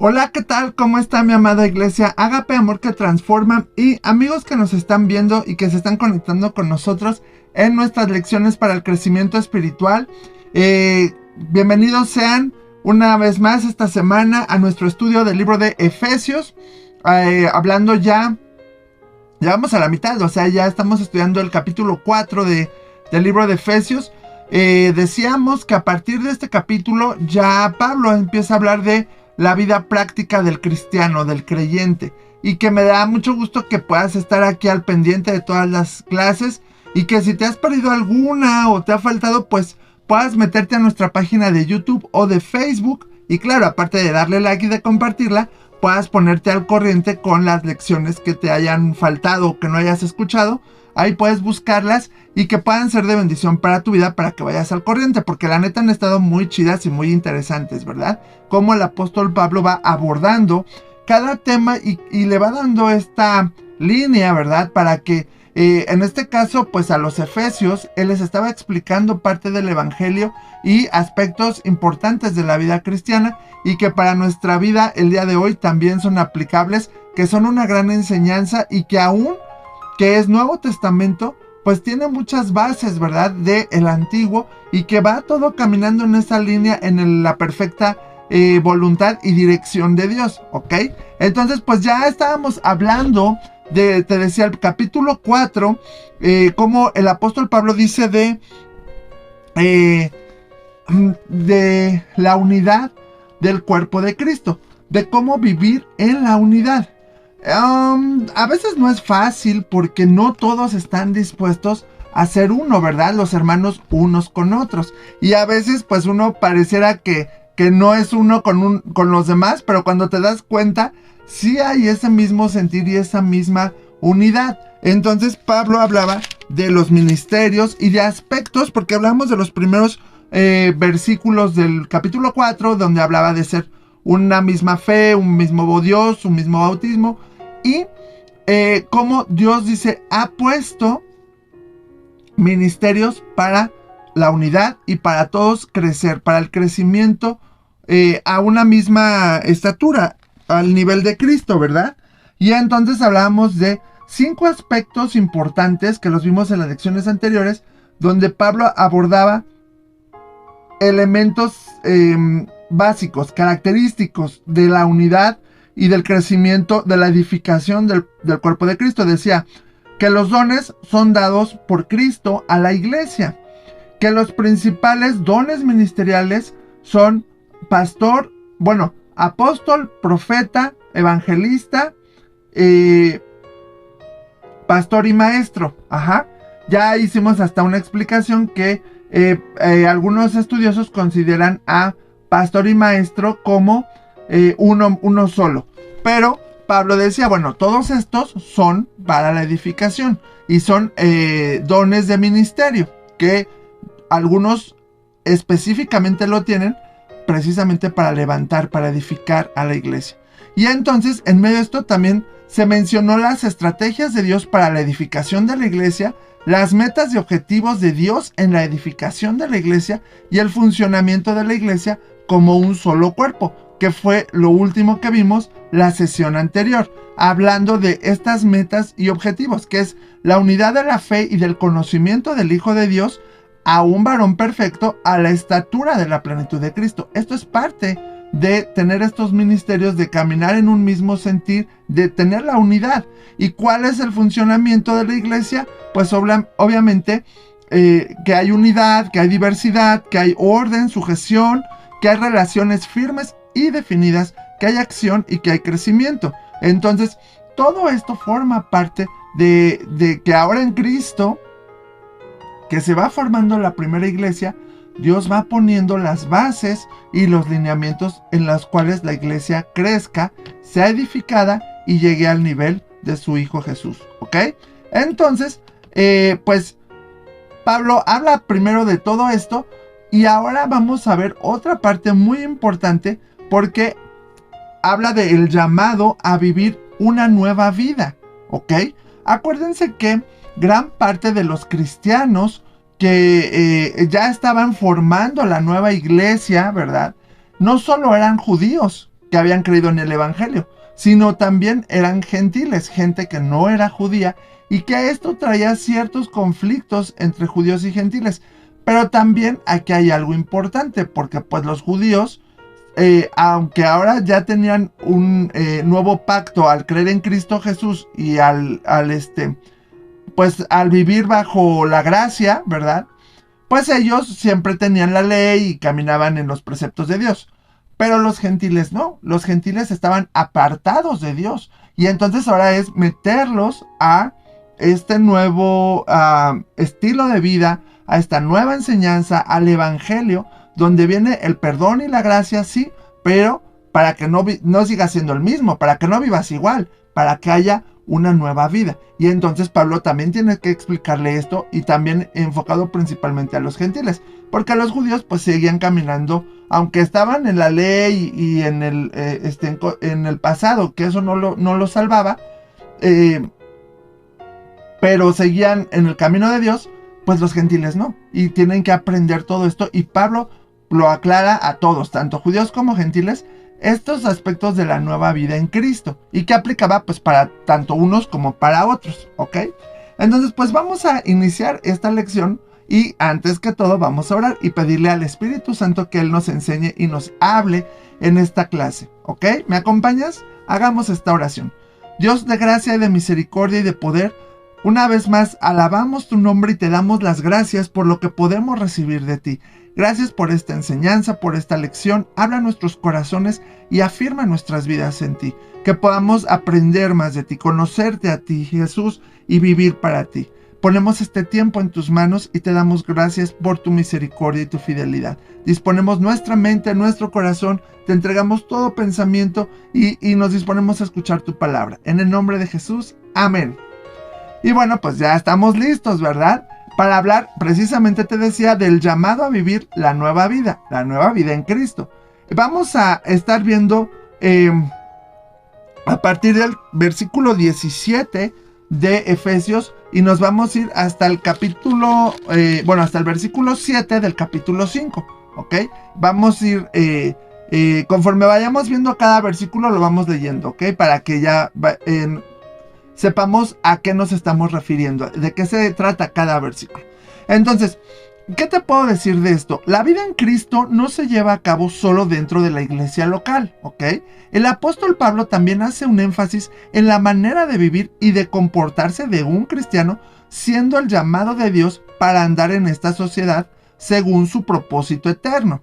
Hola, ¿qué tal? ¿Cómo está mi amada iglesia? Ágape Amor que Transforma y amigos que nos están viendo y que se están conectando con nosotros en nuestras lecciones para el crecimiento espiritual. Bienvenidos sean una vez más esta semana a nuestro estudio del libro de Efesios. Hablando ya vamos a la mitad, o sea, ya estamos estudiando el capítulo 4 del libro de Efesios. Decíamos que a partir de este capítulo ya Pablo empieza a hablar de la vida práctica del cristiano, del creyente, y que me da mucho gusto que puedas estar aquí al pendiente de todas las clases y que si te has perdido alguna o te ha faltado, pues puedas meterte a nuestra página de YouTube o de Facebook y claro, aparte de darle like y de compartirla, puedas ponerte al corriente con las lecciones que te hayan faltado o que no hayas escuchado. Ahí puedes buscarlas y que puedan ser de bendición para tu vida, para que vayas al corriente, porque la neta han estado muy chidas y muy interesantes, ¿verdad? Como el apóstol Pablo va abordando cada tema y le va dando esta línea, ¿verdad? Para que en este caso, pues a los efesios, él les estaba explicando parte del evangelio y aspectos importantes de la vida cristiana y que para nuestra vida el día de hoy también son aplicables, que son una gran enseñanza y que aún que es Nuevo Testamento, pues tiene muchas bases, ¿verdad? De el Antiguo y que va todo caminando en esa línea en la perfecta voluntad y dirección de Dios, ¿ok? Entonces, pues ya estábamos hablando te decía, el capítulo 4, como el apóstol Pablo dice de la unidad del cuerpo de Cristo, de cómo vivir en la unidad. A veces no es fácil porque no todos están dispuestos a ser uno, ¿verdad? Los hermanos unos con otros. Y a veces pues uno pareciera que no es uno con los demás, pero cuando te das cuenta, sí hay ese mismo sentir y esa misma unidad. Entonces Pablo hablaba de los ministerios y de aspectos, porque hablamos de los primeros versículos del capítulo 4, donde hablaba de ser una misma fe, un mismo Dios, un mismo bautismo. Y como Dios dice, ha puesto ministerios para la unidad y para todos crecer, para el crecimiento a una misma estatura, al nivel de Cristo, ¿verdad? Y entonces hablamos de 5 aspectos importantes que los vimos en las lecciones anteriores, donde Pablo abordaba elementos básicos, característicos de la unidad y del crecimiento, de la edificación del cuerpo de Cristo. Decía que los dones son dados por Cristo a la iglesia, que los principales dones ministeriales son pastor, apóstol, profeta, evangelista, pastor y maestro. Ajá. Ya hicimos hasta una explicación que algunos estudiosos consideran a pastor y maestro como uno solo. Pero Pablo decía, todos estos son para la edificación y son dones de ministerio, que algunos específicamente lo tienen precisamente para levantar, para edificar a la iglesia. Y entonces, en medio de esto también se mencionó las estrategias de Dios para la edificación de la iglesia, las metas y objetivos de Dios en la edificación de la iglesia y el funcionamiento de la iglesia como un solo cuerpo, que fue lo último que vimos la sesión anterior, hablando de estas metas y objetivos, que es la unidad de la fe y del conocimiento del Hijo de Dios, a un varón perfecto, a la estatura de la plenitud de Cristo. Esto es parte de tener estos ministerios, de caminar en un mismo sentir, de tener la unidad. ¿Y cuál es el funcionamiento de la iglesia? Pues obviamente que hay unidad, que hay diversidad, que hay orden, sujeción, que hay relaciones firmes y definidas, que hay acción y que hay crecimiento. Entonces, todo esto forma parte de que ahora en Cristo, que se va formando la primera iglesia, Dios va poniendo las bases y los lineamientos en los cuales la iglesia crezca, sea edificada y llegue al nivel de su Hijo Jesús, ¿ok? Entonces, pues Pablo habla primero de todo esto y ahora vamos a ver otra parte muy importante porque habla del llamado a vivir una nueva vida, ¿ok? Acuérdense que gran parte de los cristianos que ya estaban formando la nueva iglesia, ¿verdad? No solo eran judíos, que habían creído en el evangelio, sino también eran gentiles, gente que no era judía, y que esto traía ciertos conflictos entre judíos y gentiles. Pero también aquí hay algo importante, porque pues los judíos, aunque ahora ya tenían un nuevo pacto al creer en Cristo Jesús y pues al vivir bajo la gracia, ¿verdad? Pues ellos siempre tenían la ley y caminaban en los preceptos de Dios. Pero los gentiles no, los gentiles estaban apartados de Dios. Y entonces ahora es meterlos a este nuevo estilo de vida, a esta nueva enseñanza, al evangelio, donde viene el perdón y la gracia, sí, pero para que no sigas siendo el mismo, para que no vivas igual, para que haya una nueva vida. Y entonces Pablo también tiene que explicarle esto, y también enfocado principalmente a los gentiles, porque a los judíos pues seguían caminando, aunque estaban en la ley y en el pasado, que eso no lo salvaba, pero seguían en el camino de Dios, pues los gentiles no, y tienen que aprender todo esto, y Pablo lo aclara a todos, tanto judíos como gentiles, estos aspectos de la nueva vida en Cristo, y que aplicaba pues para tanto unos como para otros, ¿ok? Entonces pues vamos a iniciar esta lección, y antes que todo vamos a orar y pedirle al Espíritu Santo que Él nos enseñe y nos hable en esta clase, ¿ok? ¿Me acompañas? Hagamos esta oración. Dios de gracia y de misericordia y de poder, una vez más alabamos tu nombre y te damos las gracias por lo que podemos recibir de ti. Gracias por esta enseñanza, por esta lección. Habla nuestros corazones y afirma nuestras vidas en ti. Que podamos aprender más de ti, conocerte a ti, Jesús, y vivir para ti. Ponemos este tiempo en tus manos y te damos gracias por tu misericordia y tu fidelidad. Disponemos nuestra mente, nuestro corazón, te entregamos todo pensamiento y nos disponemos a escuchar tu palabra. En el nombre de Jesús, amén. Y bueno, pues ya estamos listos, ¿verdad? Para hablar, precisamente te decía, del llamado a vivir la nueva vida en Cristo. Vamos a estar viendo a partir del versículo 17 de Efesios, y nos vamos a ir hasta el capítulo, hasta el versículo 7 del capítulo 5, ¿ok? Vamos a ir, conforme vayamos viendo cada versículo, lo vamos leyendo, ¿ok? Para que ya sepamos a qué nos estamos refiriendo, de qué se trata cada versículo. Entonces, ¿qué te puedo decir de esto? La vida en Cristo no se lleva a cabo solo dentro de la iglesia local, ¿ok? El apóstol Pablo también hace un énfasis en la manera de vivir y de comportarse de un cristiano, siendo el llamado de Dios para andar en esta sociedad según su propósito eterno.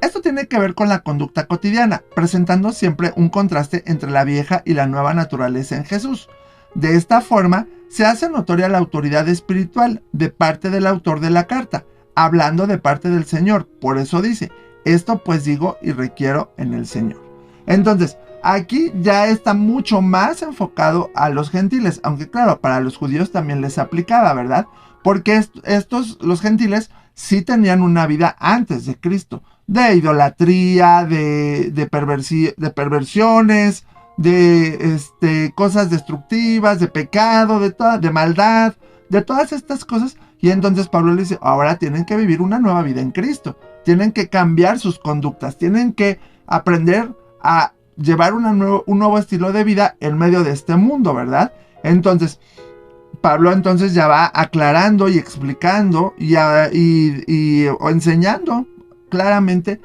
Esto tiene que ver con la conducta cotidiana, presentando siempre un contraste entre la vieja y la nueva naturaleza en Jesús. De esta forma, se hace notoria la autoridad espiritual de parte del autor de la carta, hablando de parte del Señor. Por eso dice, esto pues digo y requiero en el Señor. Entonces, aquí ya está mucho más enfocado a los gentiles, aunque claro, para los judíos también les aplicaba, ¿verdad? Porque los gentiles sí tenían una vida antes de Cristo, de idolatría, de perversiones, de cosas destructivas, de pecado, de maldad, de todas estas cosas. Y entonces Pablo le dice, ahora tienen que vivir una nueva vida en Cristo, tienen que cambiar sus conductas, tienen que aprender a llevar un nuevo estilo de vida en medio de este mundo, ¿verdad? Entonces Pablo entonces ya va aclarando y explicando y enseñando claramente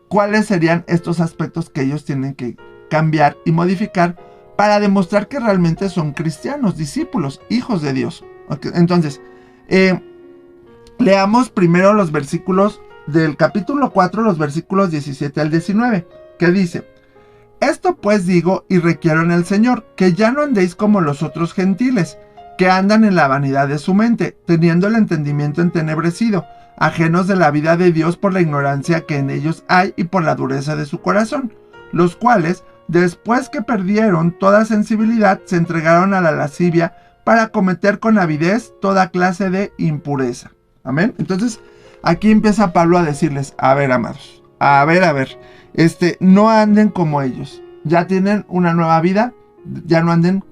cuáles serían estos aspectos que ellos tienen que cambiar y modificar para demostrar que realmente son cristianos, discípulos, hijos de Dios. Okay, entonces, leamos primero los versículos del capítulo 4, los versículos 17 al 19, que dice, esto pues digo y requiero en el Señor, que ya no andéis como los otros gentiles, que andan en la vanidad de su mente, teniendo el entendimiento entenebrecido, ajenos de la vida de Dios por la ignorancia que en ellos hay y por la dureza de su corazón, los cuales, después que perdieron toda sensibilidad, se entregaron a la lascivia para cometer con avidez toda clase de impureza. Amén. Entonces, aquí empieza Pablo a decirles, a ver, amados, a ver, no anden como ellos. Ya tienen una nueva vida, ya no anden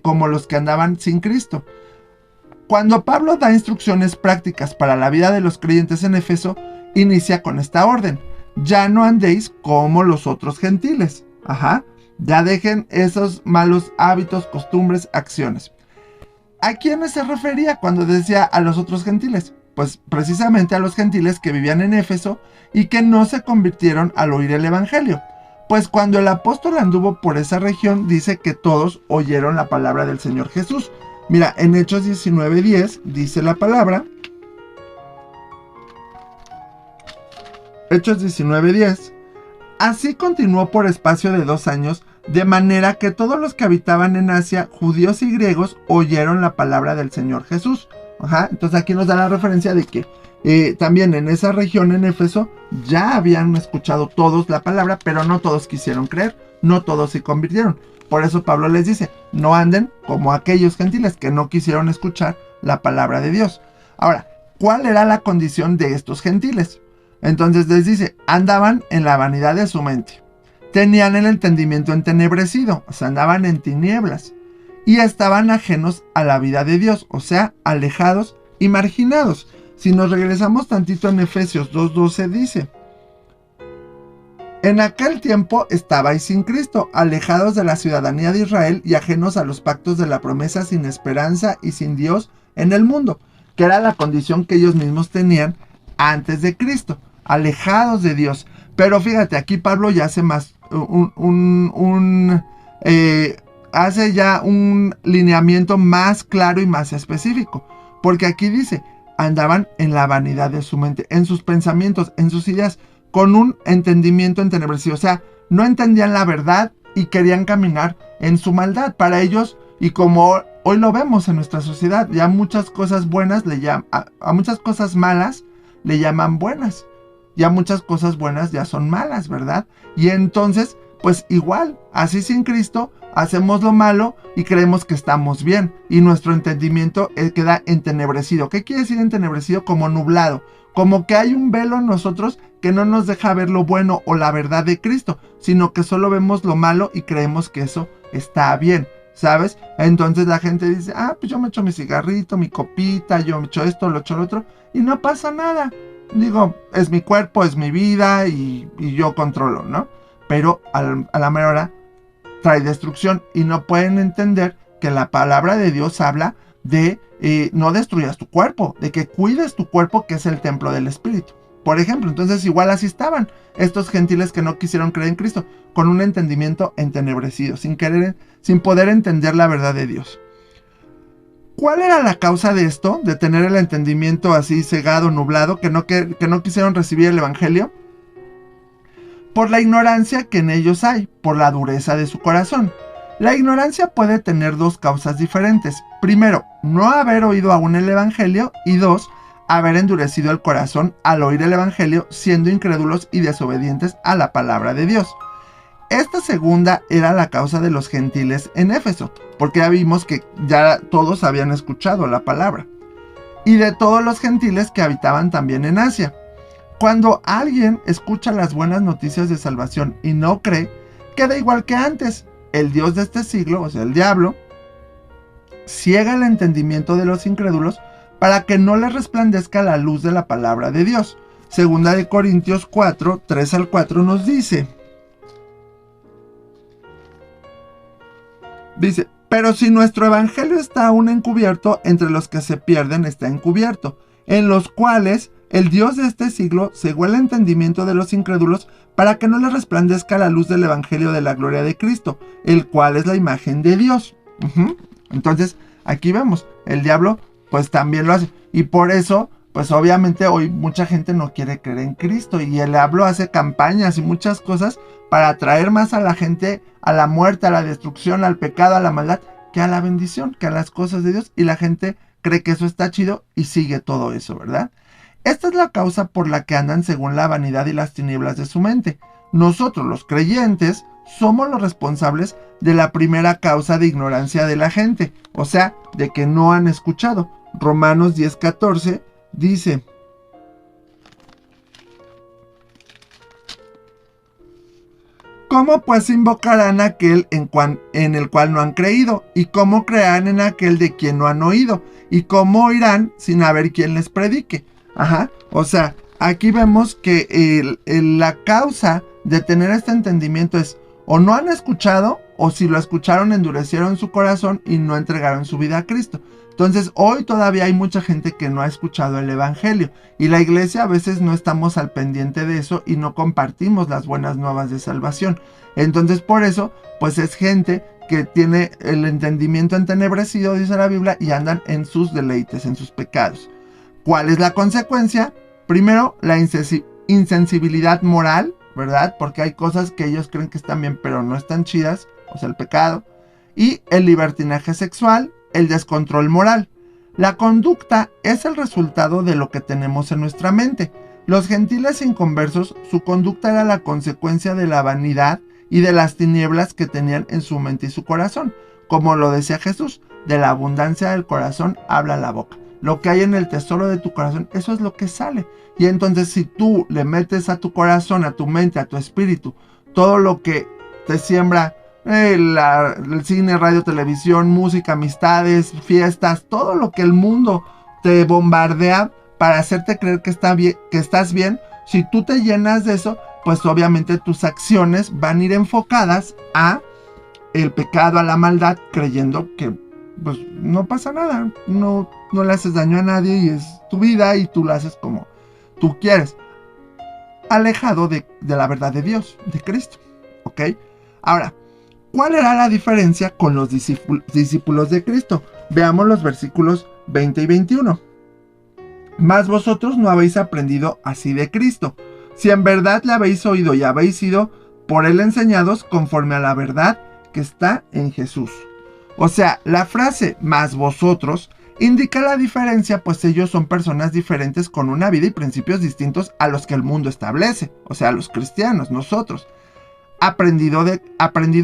como los que andaban sin Cristo. Cuando Pablo da instrucciones prácticas para la vida de los creyentes en Éfeso, inicia con esta orden. ya no andéis como los otros gentiles. Ajá. Ya dejen esos malos hábitos, costumbres, acciones. ¿A quiénes se refería cuando decía a los otros gentiles? Pues precisamente a los gentiles que vivían en Éfeso y que no se convirtieron al oír el evangelio. Pues cuando el apóstol anduvo por esa región, dice que todos oyeron la palabra del Señor Jesús. Mira, en Hechos 19:10 dice la palabra. Hechos 19:10. Así continuó por espacio de 2 años, de manera que todos los que habitaban en Asia, judíos y griegos, oyeron la palabra del Señor Jesús. Ajá, entonces aquí nos da la referencia de que también en esa región, en Éfeso, ya habían escuchado todos la palabra, pero no todos quisieron creer, no todos se convirtieron. Por eso Pablo les dice, no anden como aquellos gentiles que no quisieron escuchar la palabra de Dios. Ahora, ¿cuál era la condición de estos gentiles? Entonces les dice, andaban en la vanidad de su mente, tenían el entendimiento entenebrecido, o sea, andaban en tinieblas, y estaban ajenos a la vida de Dios, o sea, alejados y marginados. Si nos regresamos tantito en Efesios 2:12 dice, en aquel tiempo estabais sin Cristo, alejados de la ciudadanía de Israel y ajenos a los pactos de la promesa, sin esperanza y sin Dios en el mundo, que era la condición que ellos mismos tenían antes de Cristo, alejados de Dios. Pero fíjate, aquí Pablo ya hace más hace ya un lineamiento más claro y más específico, porque aquí dice, andaban en la vanidad de su mente, en sus pensamientos, en sus ideas, con un entendimiento entenebrecido, o sea, no entendían la verdad y querían caminar en su maldad. Para ellos, y como hoy lo vemos en nuestra sociedad, ya muchas cosas buenas a muchas cosas malas le llaman buenas, ya muchas cosas buenas ya son malas, ¿verdad? Y entonces, pues igual, así sin Cristo, hacemos lo malo y creemos que estamos bien, y nuestro entendimiento queda entenebrecido. ¿Qué quiere decir entenebrecido? Como nublado, como que hay un velo en nosotros que no nos deja ver lo bueno o la verdad de Cristo, sino que solo vemos lo malo y creemos que eso está bien, ¿sabes? Entonces la gente dice, pues yo me echo mi cigarrito, mi copita, yo me echo esto, lo echo lo otro, y no pasa nada. Digo, es mi cuerpo, es mi vida y yo controlo, ¿no? Pero a la mera hora trae destrucción y no pueden entender que la palabra de Dios habla de no destruyas tu cuerpo, de que cuides tu cuerpo, que es el templo del Espíritu. Por ejemplo, entonces igual así estaban estos gentiles que no quisieron creer en Cristo, con un entendimiento entenebrecido, sin poder entender la verdad de Dios. ¿Cuál era la causa de esto? De tener el entendimiento así cegado, nublado, que no quisieron recibir el evangelio. Por la ignorancia que en ellos hay, por la dureza de su corazón. La ignorancia puede tener dos causas diferentes. Primero, no haber oído aún el evangelio, y dos, haber endurecido el corazón al oír el evangelio, siendo incrédulos y desobedientes a la palabra de Dios. Esta segunda era la causa de los gentiles en Éfeso, porque ya vimos que ya todos habían escuchado la palabra, y de todos los gentiles que habitaban también en Asia. Cuando alguien escucha las buenas noticias de salvación y no cree, queda igual que antes. El Dios de este siglo, o sea el diablo, ciega el entendimiento de los incrédulos para que no les resplandezca la luz de la palabra de Dios. Segunda de Corintios 4, 3 al 4 nos dice, pero si nuestro evangelio está aún encubierto, entre los que se pierden está encubierto, en los cuales el Dios de este siglo cegó el entendimiento de los incrédulos para que no les resplandezca la luz del evangelio de la gloria de Cristo, el cual es la imagen de Dios. Entonces, aquí vemos, el diablo pues también lo hace, y por eso pues obviamente hoy mucha gente no quiere creer en Cristo, y el diablo hace campañas y muchas cosas para atraer más a la gente a la muerte, a la destrucción, al pecado, a la maldad, que a la bendición, que a las cosas de Dios, y la gente cree que eso está chido y sigue todo eso, ¿verdad? Esta es la causa por la que andan según la vanidad y las tinieblas de su mente. Nosotros, los creyentes, somos los responsables de la primera causa de ignorancia de la gente, o sea, de que no han escuchado. Romanos 10:14 dice, ¿cómo pues invocarán a aquel en el cual no han creído? ¿Y cómo creerán en aquel de quien no han oído? ¿Y cómo oirán sin haber quien les predique? O sea, aquí vemos que la causa de tener este entendimiento es o no han escuchado, o si lo escucharon endurecieron su corazón y no entregaron su vida a Cristo. Entonces hoy todavía hay mucha gente que no ha escuchado el evangelio, y la iglesia a veces no estamos al pendiente de eso y no compartimos las buenas nuevas de salvación. Entonces por eso pues es gente que tiene el entendimiento entenebrecido, dice la Biblia, y andan en sus deleites, en sus pecados. ¿Cuál es la consecuencia? Primero, la insensibilidad moral, ¿verdad? Porque hay cosas que ellos creen que están bien pero no están chidas, o sea, el pecado. Y el libertinaje sexual, el descontrol moral. La conducta es el resultado de lo que tenemos en nuestra mente. Los gentiles inconversos, su conducta era la consecuencia de la vanidad y de las tinieblas que tenían en su mente y su corazón. Como lo decía Jesús, de la abundancia del corazón habla la boca. Lo que hay en el tesoro de tu corazón, eso es lo que sale. Y entonces si tú le metes a tu corazón, a tu mente, a tu espíritu, todo lo que te siembra el cine, radio, televisión, música, amistades, fiestas, todo lo que el mundo te bombardea para hacerte creer que estás bien, si tú te llenas de eso, pues obviamente tus acciones van a ir enfocadas a el pecado, a la maldad, creyendo que pues no pasa nada, no le haces daño a nadie y es tu vida y tú lo haces como tú quieres, alejado de la verdad de Dios, de Cristo, ¿ok? Ahora, ¿cuál era la diferencia con los discípulos de Cristo? Veamos los versículos 20 y 21. Mas vosotros no habéis aprendido así de Cristo, si en verdad le habéis oído y habéis sido por él enseñados conforme a la verdad que está en Jesús. O sea, la frase más vosotros indica la diferencia, pues ellos son personas diferentes con una vida y principios distintos a los que el mundo establece, o sea, los cristianos, nosotros. Aprendido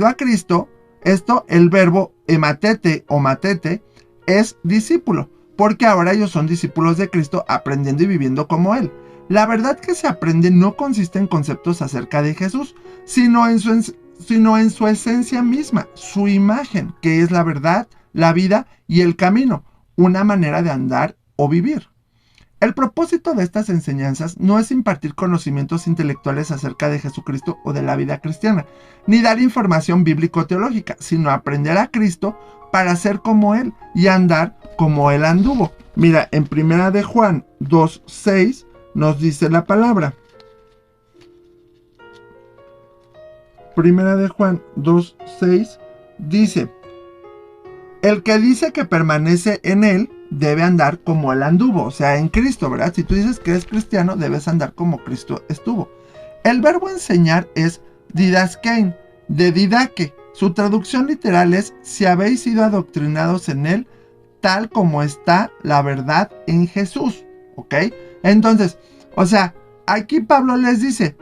a Cristo, esto, el verbo ematete o matete, es discípulo, porque ahora ellos son discípulos de Cristo aprendiendo y viviendo como Él. La verdad que se aprende no consiste en conceptos acerca de Jesús, sino en su esencia misma, su imagen, que es la verdad, la vida y el camino, una manera de andar o vivir. El propósito de estas enseñanzas no es impartir conocimientos intelectuales acerca de Jesucristo o de la vida cristiana, ni dar información bíblico-teológica, sino aprender a Cristo para ser como Él y andar como Él anduvo. Mira, en 1 de Juan 2:6 nos dice la palabra. 1 de Juan 2:6 dice: el que dice que permanece en Él debe andar como Él anduvo, o sea, en Cristo, ¿verdad? Si tú dices que eres cristiano, debes andar como Cristo estuvo. El verbo enseñar es didaskein, de didaque. Su traducción literal es: si habéis sido adoctrinados en Él, tal como está la verdad en Jesús, ¿ok? Entonces, o sea, aquí Pablo les dice: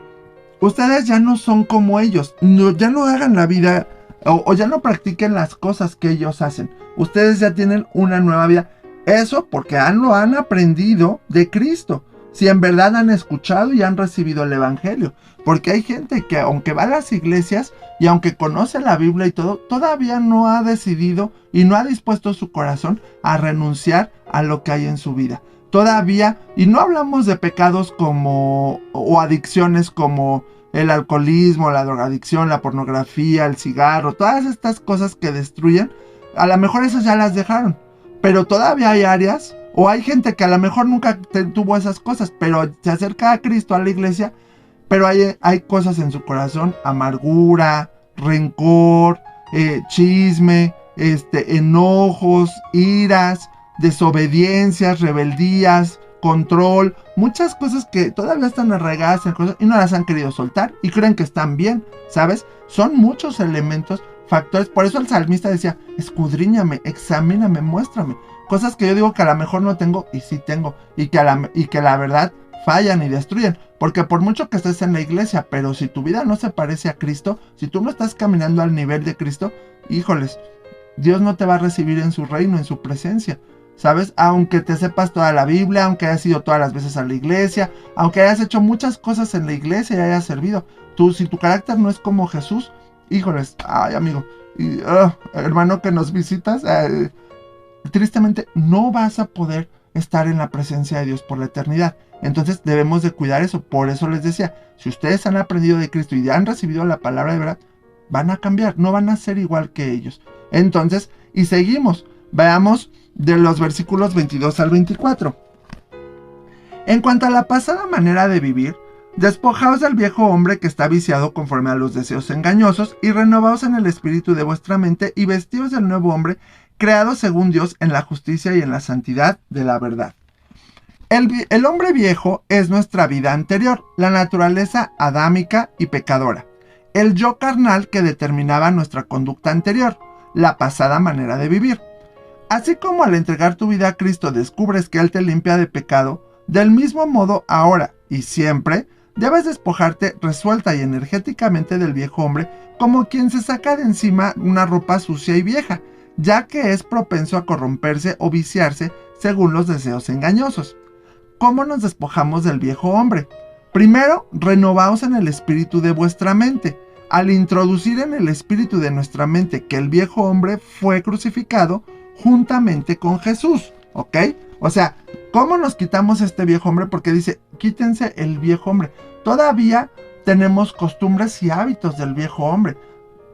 ustedes ya no son como ellos, ya no hagan la vida o ya no practiquen las cosas que ellos hacen. Ustedes ya tienen una nueva vida. Eso porque lo han aprendido de Cristo. Si en verdad han escuchado y han recibido el evangelio. Porque hay gente que aunque va a las iglesias y aunque conoce la Biblia y todo, todavía no ha decidido y no ha dispuesto su corazón a renunciar a lo que hay en su vida. Todavía, y no hablamos de pecados o adicciones como el alcoholismo, la drogadicción, la pornografía, el cigarro, todas estas cosas que destruyen, a lo mejor esas ya las dejaron, pero todavía hay áreas, o hay gente que a lo mejor nunca tuvo esas cosas, pero se acerca a Cristo, a la iglesia, pero hay cosas en su corazón: amargura, rencor, chisme, enojos, iras, desobediencias, rebeldías, control, muchas cosas que todavía están arraigadas en cosas y no las han querido soltar y creen que están bien, ¿sabes? Son muchos elementos, factores. Por eso el salmista decía: escudriñame, examíname, muéstrame cosas que yo digo que a lo mejor no tengo y sí tengo, y que la verdad fallan y destruyen. Porque por mucho que estés en la iglesia, pero si tu vida no se parece a Cristo, si tú no estás caminando al nivel de Cristo, híjoles, Dios no te va a recibir en su reino, en su presencia, ¿sabes? Aunque te sepas toda la Biblia, aunque hayas ido todas las veces a la iglesia, aunque hayas hecho muchas cosas en la iglesia y hayas servido, si tu carácter no es como Jesús, híjoles, ay amigo, hermano que nos visitas, tristemente no vas a poder estar en la presencia de Dios por la eternidad. Entonces debemos de cuidar eso. Por eso les decía, si ustedes han aprendido de Cristo y ya han recibido la palabra de verdad, van a cambiar, no van a ser igual que ellos. Entonces, y seguimos, veamos de los versículos 22 al 24. En cuanto a la pasada manera de vivir, despojaos del viejo hombre que está viciado conforme a los deseos engañosos, y renovaos en el espíritu de vuestra mente, y vestíos del nuevo hombre, creado según Dios en la justicia y en la santidad de la verdad. El hombre viejo es nuestra vida anterior, la naturaleza adámica y pecadora. El yo carnal que determinaba nuestra conducta anterior, la pasada manera de vivir. Así como al entregar tu vida a Cristo descubres que Él te limpia de pecado, del mismo modo ahora y siempre debes despojarte resuelta y energéticamente del viejo hombre como quien se saca de encima una ropa sucia y vieja, ya que es propenso a corromperse o viciarse según los deseos engañosos. ¿Cómo nos despojamos del viejo hombre? Primero, renovaos en el espíritu de vuestra mente. Al introducir en el espíritu de nuestra mente que el viejo hombre fue crucificado juntamente con Jesús, ¿ok? O sea, ¿cómo nos quitamos este viejo hombre? Porque dice, quítense el viejo hombre. Todavía tenemos costumbres y hábitos del viejo hombre.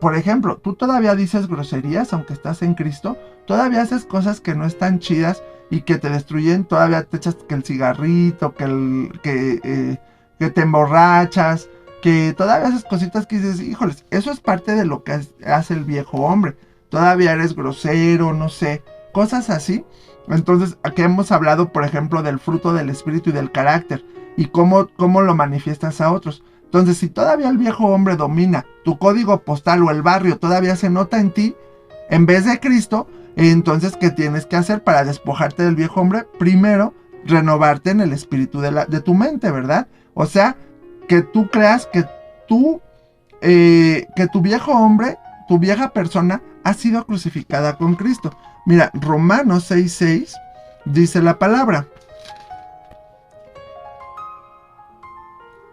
Por ejemplo, tú todavía dices groserías aunque estás en Cristo, todavía haces cosas que no están chidas y que te destruyen, todavía te echas que el cigarrito, que te emborrachas, que todavía haces cositas que dices, híjoles, eso es parte de lo que hace el viejo hombre. Todavía eres grosero, no sé, cosas así. Entonces, aquí hemos hablado, por ejemplo, del fruto del espíritu y del carácter y cómo lo manifiestas a otros. Entonces, si todavía el viejo hombre domina tu código postal o el barrio, todavía se nota en ti, en vez de Cristo, entonces, ¿qué tienes que hacer para despojarte del viejo hombre? Primero, renovarte en el espíritu de tu mente, ¿verdad? O sea, que tú creas que tu viejo hombre, tu vieja persona, ha sido crucificada con Cristo. Mira, Romanos 6:6 dice la palabra.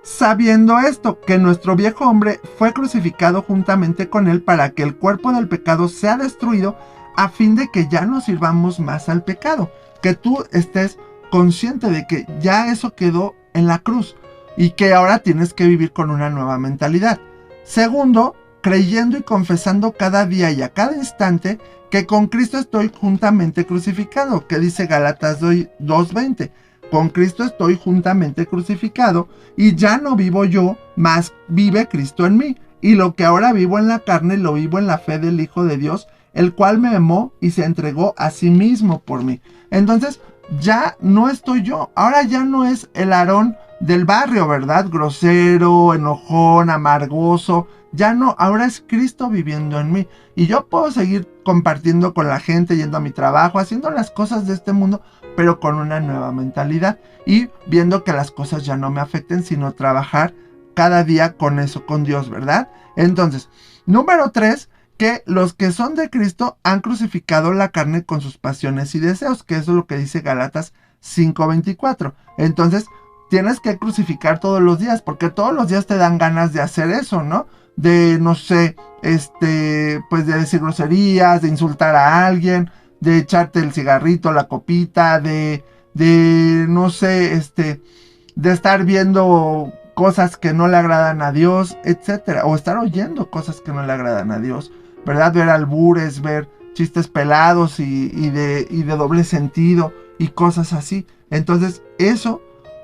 Sabiendo esto, que nuestro viejo hombre fue crucificado juntamente con él para que el cuerpo del pecado sea destruido, a fin de que ya no sirvamos más al pecado. Que tú estés consciente de que ya eso quedó en la cruz y que ahora tienes que vivir con una nueva mentalidad. Segundo, creyendo y confesando cada día y a cada instante que con Cristo estoy juntamente crucificado, que dice Gálatas 2:20. Con Cristo estoy juntamente crucificado y ya no vivo yo, mas vive Cristo en mí. Y lo que ahora vivo en la carne lo vivo en la fe del Hijo de Dios, el cual me amó y se entregó a sí mismo por mí. Entonces ya no estoy yo, ahora ya no es el Aarón del barrio, ¿verdad? Grosero, enojón, amargoso. Ya no, ahora es Cristo viviendo en mí. Y yo puedo seguir compartiendo con la gente, yendo a mi trabajo, haciendo las cosas de este mundo, pero con una nueva mentalidad. Y viendo que las cosas ya no me afecten, sino trabajar cada día con eso, con Dios, ¿verdad? Entonces, número 3, que los que son de Cristo han crucificado la carne con sus pasiones y deseos, que eso es lo que dice Gálatas 5:24. Entonces, tienes que crucificar todos los días, porque todos los días te dan ganas de hacer eso, ¿no? De, no sé, pues de decir groserías, de insultar a alguien, de echarte el cigarrito, la copita, de no sé, de estar viendo cosas que no le agradan a Dios, etcétera, o estar oyendo cosas que no le agradan a Dios, ¿verdad? Ver albures, ver chistes pelados y de doble sentido y cosas así. Entonces, eso,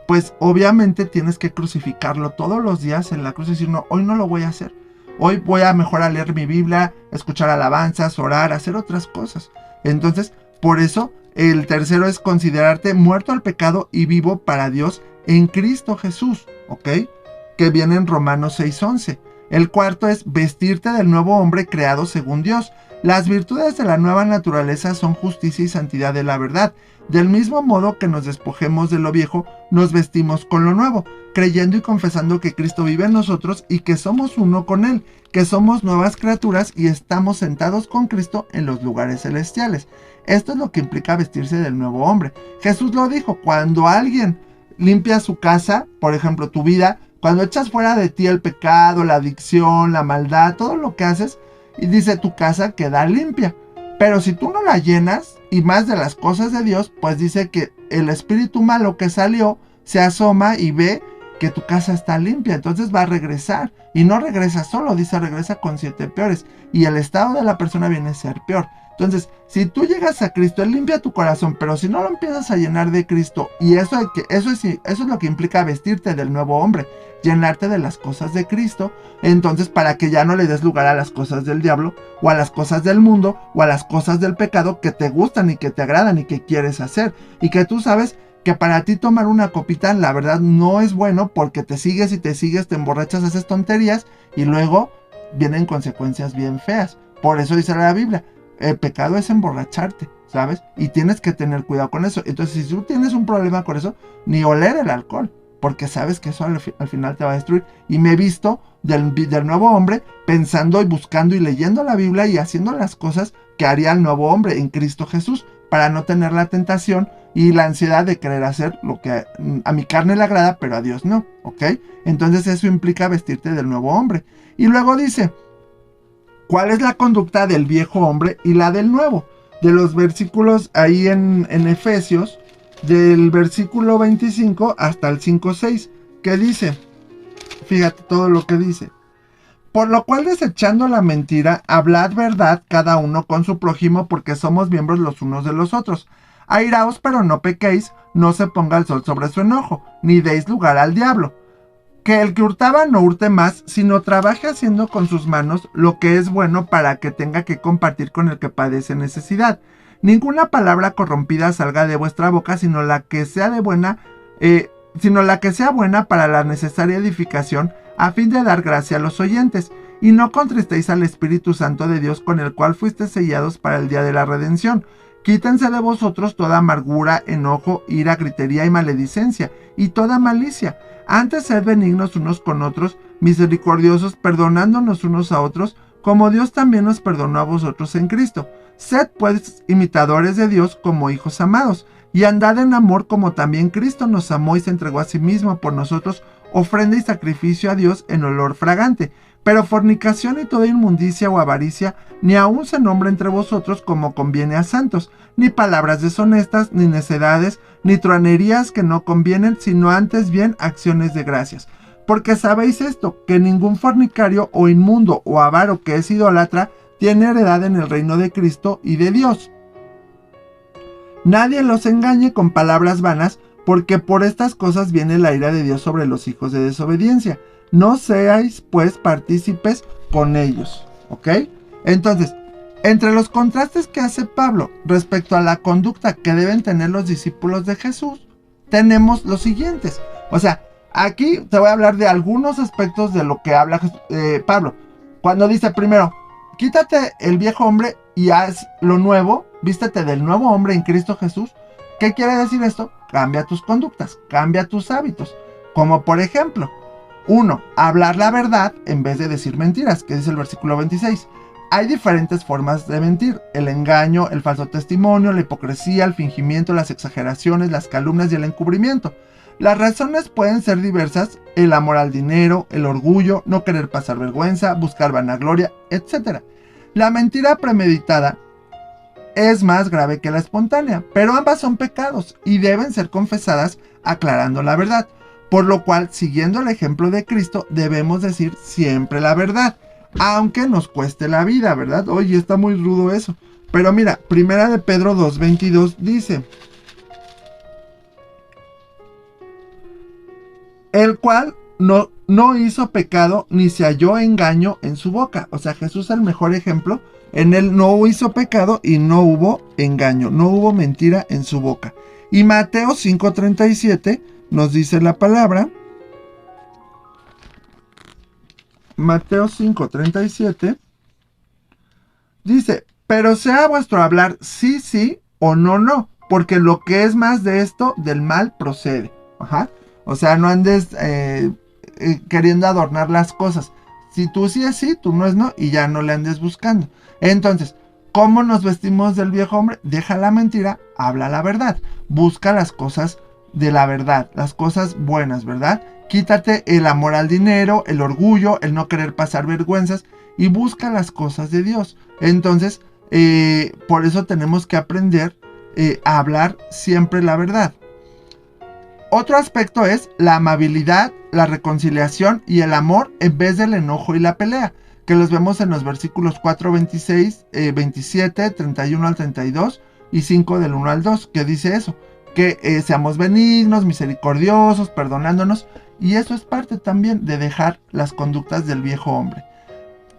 pues obviamente tienes que crucificarlo todos los días en la cruz y decir, no, hoy no lo voy a hacer. Hoy voy a mejor a leer mi Biblia, escuchar alabanzas, orar, hacer otras cosas. Entonces, por eso, el tercero es considerarte muerto al pecado y vivo para Dios en Cristo Jesús, ¿ok? Que viene en Romanos 6:11. El cuarto es vestirte del nuevo hombre creado según Dios. Las virtudes de la nueva naturaleza son justicia y santidad de la verdad. Del mismo modo que nos despojemos de lo viejo, nos vestimos con lo nuevo, creyendo y confesando que Cristo vive en nosotros y que somos uno con Él, que somos nuevas criaturas y estamos sentados con Cristo en los lugares celestiales. Esto es lo que implica vestirse del nuevo hombre. Jesús lo dijo, cuando alguien limpia su casa, por ejemplo tu vida, cuando echas fuera de ti el pecado, la adicción, la maldad, todo lo que haces, y dice tu casa queda limpia. Pero si tú no la llenas, y más de las cosas de Dios, pues dice que el espíritu malo que salió se asoma y ve que tu casa está limpia, entonces va a regresar. Y no regresa solo, dice, regresa con 7 peores. Y el estado de la persona viene a ser peor. Entonces, si tú llegas a Cristo, Él limpia tu corazón, pero si no lo empiezas a llenar de Cristo, y eso es lo que implica vestirte del nuevo hombre, llenarte de las cosas de Cristo, entonces para que ya no le des lugar a las cosas del diablo, o a las cosas del mundo, o a las cosas del pecado que te gustan y que te agradan y que quieres hacer, y que tú sabes que para ti tomar una copita, la verdad no es bueno, porque te sigues y te sigues, te emborrachas, haces tonterías, y luego vienen consecuencias bien feas. Por eso dice la Biblia, el pecado es emborracharte, ¿sabes? Y tienes que tener cuidado con eso. Entonces, si tú tienes un problema con eso, ni oler el alcohol, porque sabes que eso al final te va a destruir. Y me he visto del nuevo hombre pensando y buscando y leyendo la Biblia y haciendo las cosas que haría el nuevo hombre en Cristo Jesús, para no tener la tentación y la ansiedad de querer hacer lo que a mi carne le agrada, pero a Dios no, ¿ok? Entonces eso implica vestirte del nuevo hombre. Y luego dice, ¿cuál es la conducta del viejo hombre y la del nuevo? De los versículos ahí en Efesios, del versículo 25 hasta el 5:6, que dice, fíjate todo lo que dice. Por lo cual, desechando la mentira, hablad verdad cada uno con su prójimo, porque somos miembros los unos de los otros. Airaos, pero no pequéis, no se ponga el sol sobre su enojo, ni deis lugar al diablo. Que el que hurtaba no hurte más, sino trabaje haciendo con sus manos lo que es bueno, para que tenga que compartir con el que padece necesidad. Ninguna palabra corrompida salga de vuestra boca, sino la que sea buena para la necesaria edificación, a fin de dar gracia a los oyentes. Y no contristéis al Espíritu Santo de Dios, con el cual fuisteis sellados para el día de la redención. Quítense de vosotros toda amargura, enojo, ira, gritería y maledicencia, y toda malicia. Antes sed benignos unos con otros, misericordiosos, perdonándonos unos a otros, como Dios también nos perdonó a vosotros en Cristo. Sed pues imitadores de Dios como hijos amados, y andad en amor como también Cristo nos amó y se entregó a sí mismo por nosotros, ofrenda y sacrificio a Dios en olor fragante. Pero fornicación y toda inmundicia o avaricia, ni aun se nombre entre vosotros como conviene a santos, ni palabras deshonestas, ni necedades, ni truanerías que no convienen, sino antes bien acciones de gracias. Porque sabéis esto, que ningún fornicario o inmundo o avaro que es idólatra tiene heredad en el reino de Cristo y de Dios. Nadie los engañe con palabras vanas, porque por estas cosas viene la ira de Dios sobre los hijos de desobediencia. No seáis pues partícipes con ellos, ¿ok? Entonces, entre los contrastes que hace Pablo respecto a la conducta que deben tener los discípulos de Jesús, tenemos los siguientes. O sea, aquí te voy a hablar de algunos aspectos de lo que habla Pablo. Cuando dice primero, quítate el viejo hombre y haz lo nuevo, vístete del nuevo hombre en Cristo Jesús. ¿Qué quiere decir esto? Cambia tus conductas, cambia tus hábitos. Como por ejemplo, 1. Hablar la verdad en vez de decir mentiras, que dice el versículo 26. Hay diferentes formas de mentir: el engaño, el falso testimonio, la hipocresía, el fingimiento, las exageraciones, las calumnias y el encubrimiento. Las razones pueden ser diversas: el amor al dinero, el orgullo, no querer pasar vergüenza, buscar vanagloria, etc. La mentira premeditada es más grave que la espontánea, pero ambas son pecados y deben ser confesadas aclarando la verdad. Por lo cual, siguiendo el ejemplo de Cristo, debemos decir siempre la verdad, aunque nos cueste la vida, ¿verdad? Oye, está muy rudo eso. Pero mira, primera de Pedro 2:22 dice: el cual no hizo pecado ni se halló engaño en su boca. O sea, Jesús es el mejor ejemplo. En él no hizo pecado y no hubo engaño, no hubo mentira en su boca. Y Mateo 5:37 nos dice la palabra. Mateo 5:37 dice: pero sea vuestro hablar sí, sí o no, no, porque lo que es más de esto, del mal procede. Ajá. O sea, no andes queriendo adornar las cosas. Si tú sí es sí, tú no es no, y ya no le andes buscando. Entonces, ¿cómo nos vestimos del viejo hombre? Deja la mentira, habla la verdad. Busca las cosas de la verdad, las cosas buenas, ¿verdad? Quítate el amor al dinero, el orgullo, el no querer pasar vergüenzas, y busca las cosas de Dios. Entonces, Por eso tenemos que aprender a hablar siempre la verdad. Otro aspecto es la amabilidad, la reconciliación y el amor en vez del enojo y la pelea, que los vemos en los versículos 4, 26, 27, 31 al 32 y 5 del 1 al 2, que dice eso, que seamos benignos, misericordiosos, perdonándonos, y eso es parte también de dejar las conductas del viejo hombre.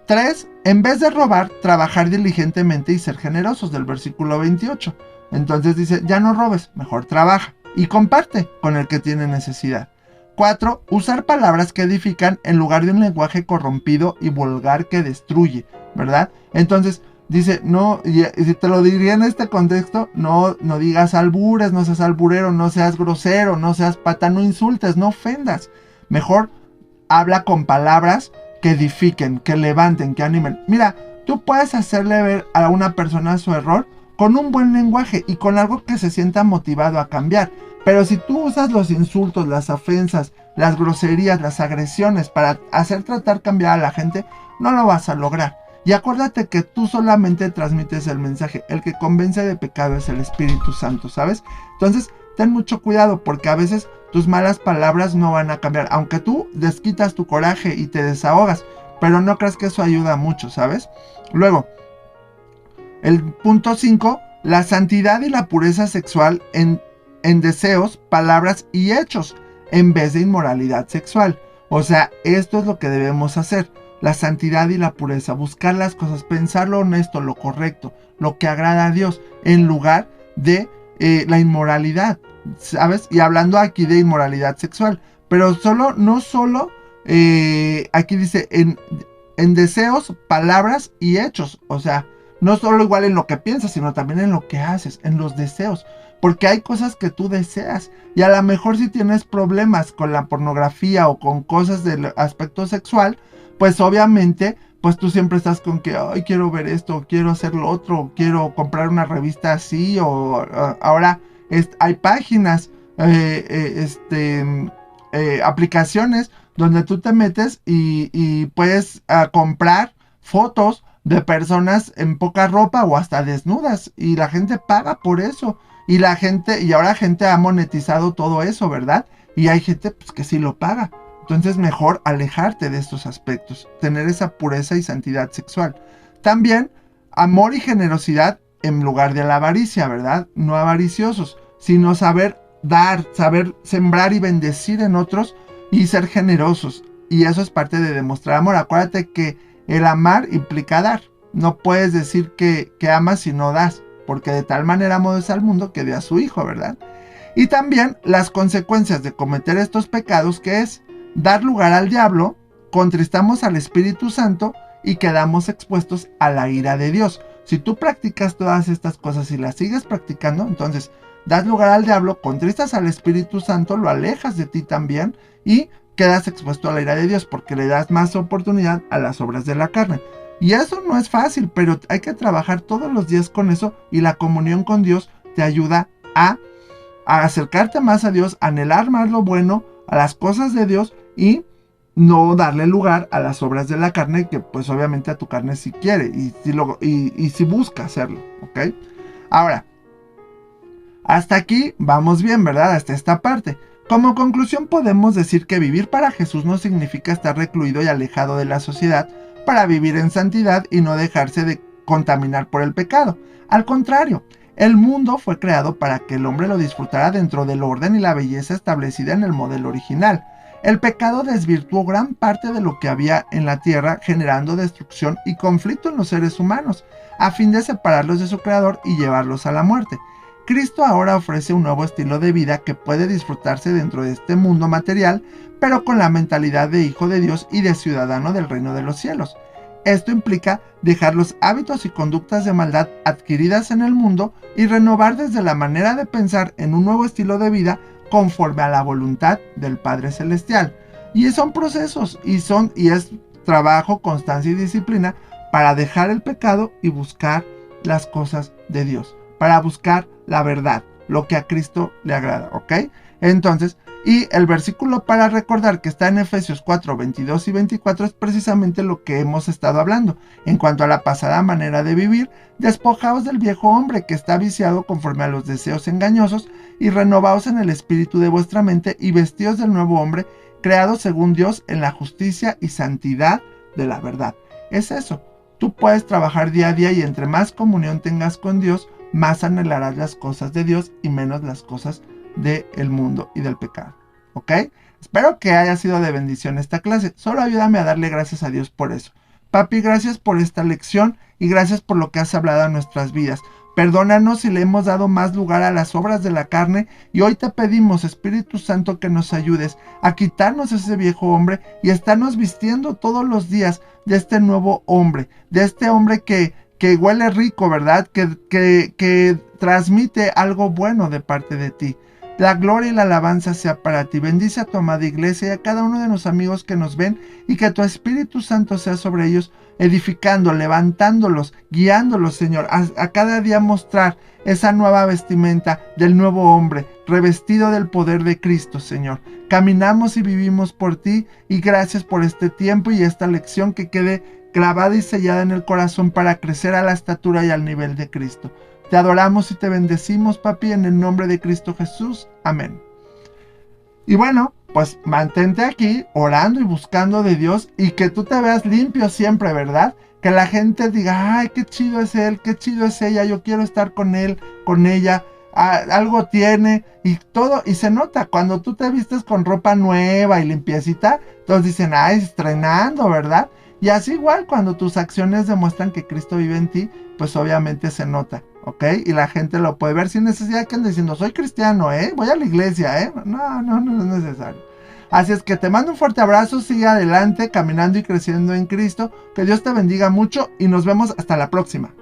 3. En vez de robar, trabajar diligentemente y ser generosos, del versículo 28. Entonces dice, ya no robes, mejor trabaja y comparte con el que tiene necesidad. 4. Usar palabras que edifican en lugar de un lenguaje corrompido y vulgar que destruye, ¿verdad? Entonces dice, no, y si te lo diría en este contexto, no digas albures, no seas alburero, no seas grosero, no seas pata, no insultes, no ofendas. Mejor habla con palabras que edifiquen, que levanten, que animen. Mira, tú puedes hacerle ver a una persona su error con un buen lenguaje y con algo que se sienta motivado a cambiar. Pero si tú usas los insultos, las ofensas, las groserías, las agresiones para hacer tratar cambiar a la gente, no lo vas a lograr. Y acuérdate que tú solamente transmites el mensaje. El que convence de pecado es el Espíritu Santo, ¿sabes? Entonces, ten mucho cuidado porque a veces tus malas palabras no van a cambiar. Aunque tú desquitas tu coraje y te desahogas, pero no creas que eso ayuda mucho, ¿sabes? Luego, el punto 5, la santidad y la pureza sexual en deseos, palabras y hechos, en vez de inmoralidad sexual. O sea, esto es lo que debemos hacer. La santidad y la pureza, buscar las cosas, pensar lo honesto, lo correcto, lo que agrada a Dios, en lugar de la inmoralidad, ¿sabes? Y hablando aquí de inmoralidad sexual, pero no solo, aquí dice, en deseos, palabras y hechos, o sea, no solo igual en lo que piensas, sino también en lo que haces, en los deseos. Porque hay cosas que tú deseas. Y a lo mejor si tienes problemas con la pornografía o con cosas del aspecto sexual, pues obviamente, pues tú siempre estás con que, ay, quiero ver esto, quiero hacer lo otro, quiero comprar una revista así, o ahora hay páginas, aplicaciones donde tú te metes y puedes comprar fotos de personas en poca ropa o hasta desnudas y la gente paga por eso y ahora gente ha monetizado todo eso, ¿verdad? Y hay gente pues que sí lo paga. Entonces mejor alejarte de estos aspectos, tener esa pureza y santidad sexual. También amor y generosidad en lugar de la avaricia, ¿verdad? No avariciosos, sino saber dar, saber sembrar y bendecir en otros y ser generosos. Y eso es parte de demostrar amor. Acuérdate que el amar implica dar. No puedes decir que amas si no das, porque de tal manera amó Dios al mundo que dio a su Hijo, ¿verdad? Y también las consecuencias de cometer estos pecados, que es dar lugar al diablo, contristamos al Espíritu Santo y quedamos expuestos a la ira de Dios. Si tú practicas todas estas cosas y las sigues practicando, entonces das lugar al diablo, contristas al Espíritu Santo, lo alejas de ti también y quedas expuesto a la ira de Dios porque le das más oportunidad a las obras de la carne. Y eso no es fácil, pero hay que trabajar todos los días con eso y la comunión con Dios te ayuda a acercarte más a Dios, a anhelar más lo bueno, a las cosas de Dios y no darle lugar a las obras de la carne que pues obviamente a tu carne sí quiere y si busca hacerlo, ¿ok? Ahora, hasta aquí vamos bien, ¿verdad? Hasta esta parte. Como conclusión podemos decir que vivir para Jesús no significa estar recluido y alejado de la sociedad para vivir en santidad y no dejarse de contaminar por el pecado. Al contrario, el mundo fue creado para que el hombre lo disfrutara dentro del orden y la belleza establecida en el modelo original. El pecado desvirtuó gran parte de lo que había en la tierra, generando destrucción y conflicto en los seres humanos, a fin de separarlos de su creador y llevarlos a la muerte. Cristo ahora ofrece un nuevo estilo de vida que puede disfrutarse dentro de este mundo material, pero con la mentalidad de hijo de Dios y de ciudadano del reino de los cielos. Esto implica dejar los hábitos y conductas de maldad adquiridas en el mundo y renovar desde la manera de pensar en un nuevo estilo de vida conforme a la voluntad del Padre Celestial. Y son procesos y es trabajo, constancia y disciplina para dejar el pecado y buscar las cosas de Dios, para buscar la verdad, lo que a Cristo le agrada, ¿ok? Entonces, y el versículo para recordar que está en Efesios 4, 22 y 24 es precisamente lo que hemos estado hablando. En cuanto a la pasada manera de vivir, despojaos del viejo hombre que está viciado conforme a los deseos engañosos y renovaos en el espíritu de vuestra mente y vestíos del nuevo hombre, creado según Dios en la justicia y santidad de la verdad. Es eso. Tú puedes trabajar día a día y entre más comunión tengas con Dios, más anhelarás las cosas de Dios y menos las cosas del mundo y del pecado. ¿Ok? Espero que haya sido de bendición esta clase. Solo ayúdame a darle gracias a Dios por eso. Papi, gracias por esta lección y gracias por lo que has hablado a nuestras vidas. Perdónanos si le hemos dado más lugar a las obras de la carne y hoy te pedimos, Espíritu Santo, que nos ayudes a quitarnos ese viejo hombre y estarnos vistiendo todos los días de este nuevo hombre, de este hombre que huele rico, ¿verdad? Que transmite algo bueno de parte de ti. La gloria y la alabanza sea para ti. Bendice a tu amada iglesia y a cada uno de los amigos que nos ven y que tu Espíritu Santo sea sobre ellos, edificando, levantándolos, guiándolos, Señor, a cada día mostrar esa nueva vestimenta del nuevo hombre, revestido del poder de Cristo, Señor. Caminamos y vivimos por ti y gracias por este tiempo y esta lección que quede grabada y sellada en el corazón para crecer a la estatura y al nivel de Cristo. Te adoramos y te bendecimos, papi, en el nombre de Cristo Jesús. Amén. Y bueno, pues mantente aquí orando y buscando de Dios y que tú te veas limpio siempre, ¿verdad? Que la gente diga, ay, qué chido es él, qué chido es ella, yo quiero estar con él, con ella. Algo tiene y todo, y se nota cuando tú te vistes con ropa nueva y limpiecita, todos dicen, ay, estrenando, ¿verdad? Y así igual cuando tus acciones demuestran que Cristo vive en ti, pues obviamente se nota, ¿ok? Y la gente lo puede ver sin necesidad de que anden diciendo, soy cristiano, voy a la iglesia, no es necesario. Así es que te mando un fuerte abrazo, sigue adelante, caminando y creciendo en Cristo, que Dios te bendiga mucho y nos vemos hasta la próxima.